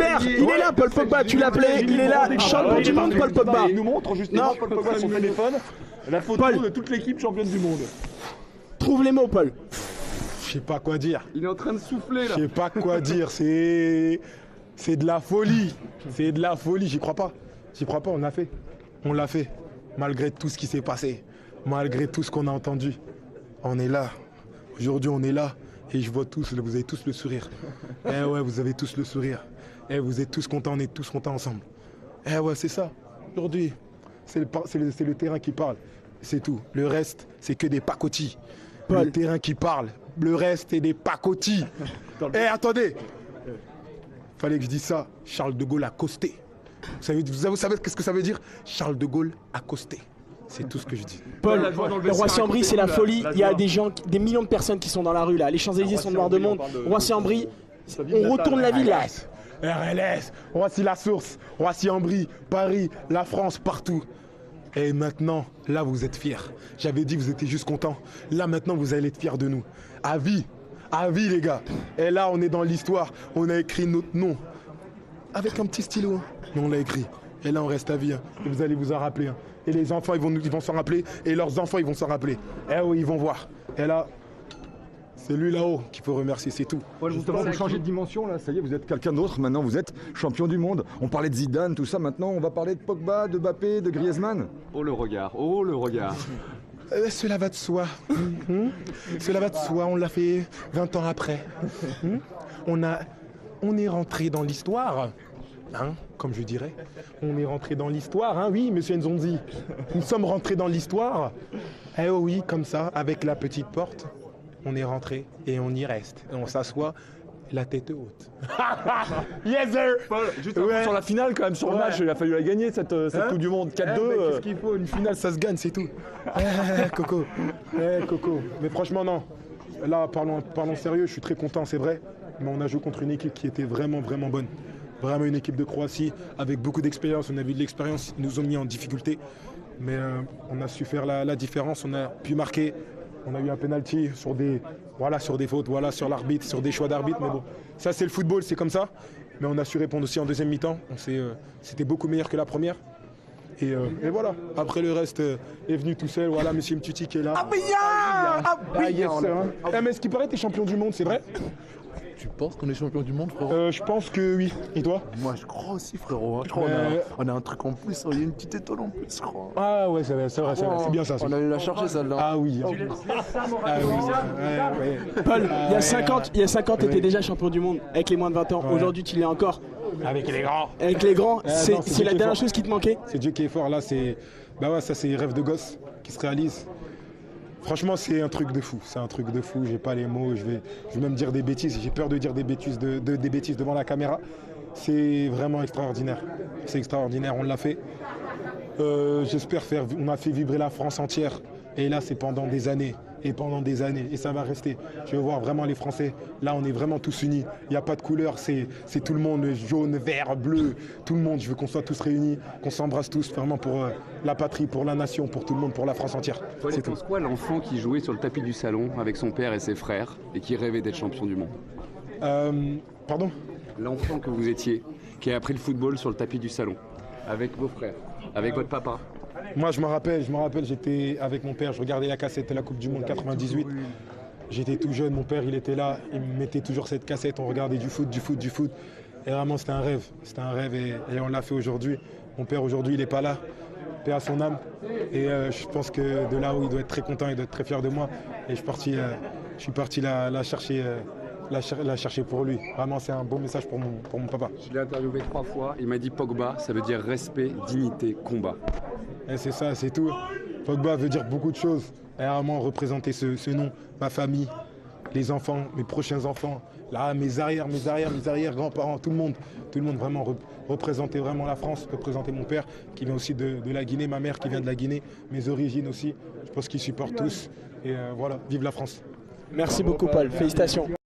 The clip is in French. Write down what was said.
Super, il est là, Paul Pogba, tu l'appelais, il est là, champion du monde, Paul Pogba. Il nous montre justement Paul Pogba sur son téléphone la photo de toute l'équipe championne du monde. Trouve les mots, Paul. Je sais pas quoi dire. Il est en train de souffler là. Je sais pas quoi dire. C'est de la folie. C'est de la folie. J'y crois pas. J'y crois pas. On l'a fait. On l'a fait. Malgré tout ce qui s'est passé. Malgré tout ce qu'on a entendu. On est là. Aujourd'hui, on est là. Et je vois tous. Vous avez tous le sourire. Eh ouais, vous avez tous le sourire. Eh, vous êtes tous contents. On est tous contents ensemble. Eh ouais, c'est ça. Aujourd'hui, c'est le terrain qui parle. C'est tout. Le reste, c'est que des pacotis. Le terrain qui parle. Le reste, c'est des pacotis. Eh, attendez. Fallait que je dise ça. Charles de Gaulle accosté. Vous savez qu'est-ce que ça veut dire? Charles de Gaulle accosté. C'est tout ce que je dis. Paul, le Roissy-en-Brie, c'est la folie. Il y a des gens, des millions de personnes qui sont dans la rue là. Les Champs-Élysées sont noirs de monde. Roissy-en-Brie, on retourne la ville là. RLS, Roissy-la-Source, Roissy-en-Brie, Paris, la France, partout. Et maintenant, là, vous êtes fiers. J'avais dit que vous étiez juste contents. Là, maintenant, vous allez être fiers de nous. À vie, les gars. Et là, on est dans l'histoire. On a écrit notre nom. Avec un petit stylo. Mais on l'a écrit. Et là, on reste à vie. Hein. Et vous allez vous en rappeler. Hein. Et les enfants, ils vont s'en rappeler. Et leurs enfants, ils vont s'en rappeler. Et oui, ils vont voir. Et là, c'est lui là-haut qu'il faut remercier, c'est tout. Ouais, justement, vous changez de dimension là, ça y est, vous êtes quelqu'un d'autre, maintenant vous êtes champion du monde. On parlait de Zidane, tout ça, maintenant on va parler de Pogba, de Mbappé, de Griezmann. Oh le regard, oh le regard. Cela va de soi. Cela va de soi, on l'a fait 20 ans après. On est rentré dans l'histoire. Hein, comme je dirais, on est rentré dans l'histoire, hein, oui, monsieur Nzonzi. Nous sommes rentrés dans l'histoire. Eh oui, comme ça, avec la petite porte. On est rentré et on y reste. Et on s'assoit la tête haute. Yes sir. Paul, juste sur la finale quand même, sur le match, il a fallu la gagner cette Coupe du Monde 4-2. Qu'est-ce qu'il faut? Une finale, ça se gagne, c'est tout. Coco. Coco. Mais franchement, non. Là, parlons sérieux, je suis très content, c'est vrai. Mais on a joué contre une équipe qui était vraiment, vraiment bonne. Vraiment une équipe de Croatie avec beaucoup d'expérience. On a vu de l'expérience, ils nous ont mis en difficulté. Mais on a su faire la différence, on a pu marquer. On a eu un penalty sur des fautes, sur l'arbitre, sur des choix d'arbitre. Mais bon, ça c'est le football, c'est comme ça. Mais on a su répondre aussi en deuxième mi-temps. C'était beaucoup meilleur que la première. Et voilà. Après le reste est venu tout seul. Voilà, monsieur Mtuti qui est là. Mais ce qui paraît, t'es champion du monde, c'est vrai? Tu penses qu'on est champion du monde, frérot? Je pense que oui. Et toi? Moi, je crois aussi, frérot. Je crois qu'on a un truc en plus. Il y a une petite étoile en plus, je crois. Ah ouais, c'est vrai, c'est bien ça. On allait la chercher, celle-là. Ah oui. Paul, il y a 50, tu étais déjà champion du monde avec les moins de 20 ans. Aujourd'hui, tu l'es encore. Avec les grands. Avec les grands, c'est la dernière chose qui te manquait? C'est Dieu qui est fort. Là, ça c'est les rêves de gosse qui se réalisent. Franchement, c'est un truc de fou. C'est un truc de fou. J'ai pas les mots. Je vais même dire des bêtises. J'ai peur de dire des bêtises, des bêtises devant la caméra. C'est vraiment extraordinaire. C'est extraordinaire. On l'a fait. J'espère on a fait vibrer la France entière. Et là, c'est pendant des années. Et pendant des années. Et ça va rester. Je veux voir vraiment les Français. Là, on est vraiment tous unis. Il n'y a pas de couleur. C'est tout le monde. Jaune, vert, bleu. Tout le monde. Je veux qu'on soit tous réunis. Qu'on s'embrasse tous. Vraiment pour la patrie, pour la nation, pour tout le monde, pour la France entière. Paul, tu penses quoi l'enfant qui jouait sur le tapis du salon avec son père et ses frères et qui rêvait d'être champion du monde? Pardon? L'enfant que vous étiez, qui a appris le football sur le tapis du salon, avec vos frères, avec votre papa. Moi, je me rappelle, j'étais avec mon père, je regardais la cassette de la Coupe du Monde 98. J'étais tout jeune, mon père, il était là, il me mettait toujours cette cassette, on regardait du foot. Et vraiment, c'était un rêve et on l'a fait aujourd'hui. Mon père, aujourd'hui, il n'est pas là, paix à son âme. Et je pense que de là où il doit être très content, il doit être très fier de moi. Et je suis parti la chercher pour lui. Vraiment, c'est un beau message pour mon papa. Je l'ai interviewé 3 fois, il m'a dit Pogba, ça veut dire respect, dignité, combat. Et c'est ça, c'est tout. Pogba veut dire beaucoup de choses. Et vraiment représenter ce nom, ma famille, les enfants, mes prochains enfants, là, mes arrière grands-parents, tout le monde vraiment représenter vraiment la France, représenter mon père qui vient aussi de la Guinée, ma mère qui vient de la Guinée, mes origines aussi. Je pense qu'ils supportent tous. Et voilà, vive la France. Merci beaucoup, Paul. Félicitations.